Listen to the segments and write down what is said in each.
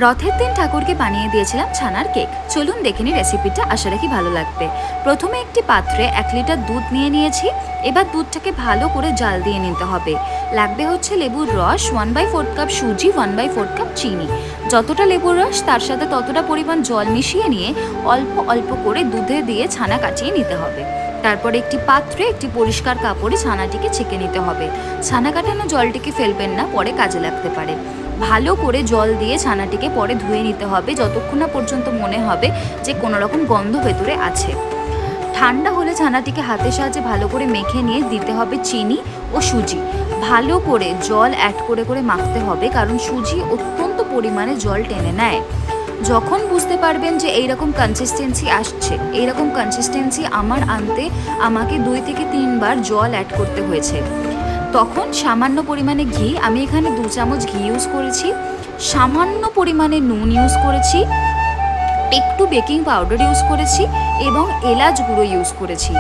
রথের দিন ঠাকুরকে বানিয়ে দিয়েছিলাম ছানার কেক। চলুন দেখে নিই রেসিপিটা, আশা রাখি ভালো লাগবে। প্রথমে একটি পাত্রে 1 লিটার দুধ নিয়ে নিয়েছি। এবার দুধটাকে ভালো করে জাল দিয়ে নিতে হবে। লাগবে হচ্ছে লেবুর রস, 1/4 কাপ সুজি, 1/4 কাপ চিনি। যতটা লেবুর রস তার সাথে ততটা পরিমাণ জল মিশিয়ে নিয়ে অল্প অল্প করে দুধে দিয়ে ছানা কাটিয়ে নিতে হবে। তারপরে একটি পাত্রে একটি পরিষ্কার কাপড়ে ছানাটিকে ছেঁকে নিতে হবে। ছানা কাটানো জলটিকে ফেলবেন না, পরে কাজে লাগতে পারে। ভালো করে জল দিয়ে ছানাটিকে পরে ধুয়ে নিতে হবে, যতক্ষণ না পর্যন্ত মনে হবে যে কোনো রকম গন্ধ ভেতরে আছে। ঠান্ডা হলে ছানাটিকে হাতের সাহায্যে ভালো করে মেখে নিয়ে দিতে হবে চিনি ও সুজি। ভালো করে জল অ্যাড করে করে মাখতে হবে, কারণ সুজি অত্যন্ত পরিমাণে জল টেনে নেয়। যখন বুঝতে পারবেন যে এইরকম কনসিস্টেন্সি আসছে, এইরকম কনসিস্টেন্সি আনতে আমাকে 2 থেকে 3 বার জল অ্যাড করতে হয়েছে, তখন সামান্য পরিমাণে ঘি, আমি এখানে 2 চামচ ঘি ইউজ করেছি, সামান্য পরিমাণে নুন ইউজ করেছি, একটু বেকিং পাউডার ইউজ করেছি এবং এলাচ গুঁড়ো ইউজ করেছি।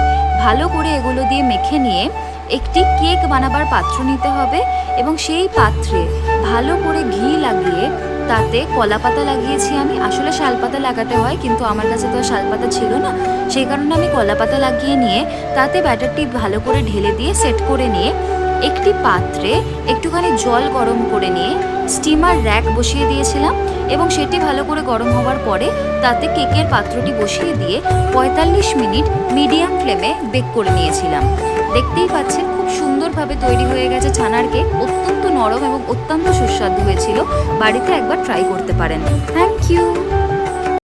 ভালো করে এগুলো দিয়ে মেখে নিয়ে একটি কেক বানাবার পাত্র নিতে হবে এবং সেই পাত্রে ভালো করে ঘি লাগিয়ে তাতে কলা পাতা লাগিয়েছি আমি। আসলে শালপাতা লাগাতে হয়, কিন্তু আমার কাছে তো শালপাতা ছিল না, সেই কারণে আমি কলা পাতা লাগিয়ে নিয়ে তাতে ব্যাটারটি ভালো করে ঢেলে দিয়ে সেট করে নিয়ে একটি পাত্রে একটুখানি জল গরম করে নিয়ে স্টিমার র্যাক বসিয়ে দিয়েছিলাম এবং সেটি ভালো করে গরম হওয়ার পরে তাতে কেকের পাত্রটি বসিয়ে দিয়ে 45 মিনিট মিডিয়াম ফ্লেমে বেক করে নিয়েছিলাম। দেখতেই পাচ্ছেন খুব সুন্দরভাবে তৈরি হয়ে গেছে ছানার কেক, অত্যন্ত নরম এবং অত্যন্ত সুস্বাদু হয়েছিল। বাড়িতে একবার ট্রাই করতে পারেন। Thank you.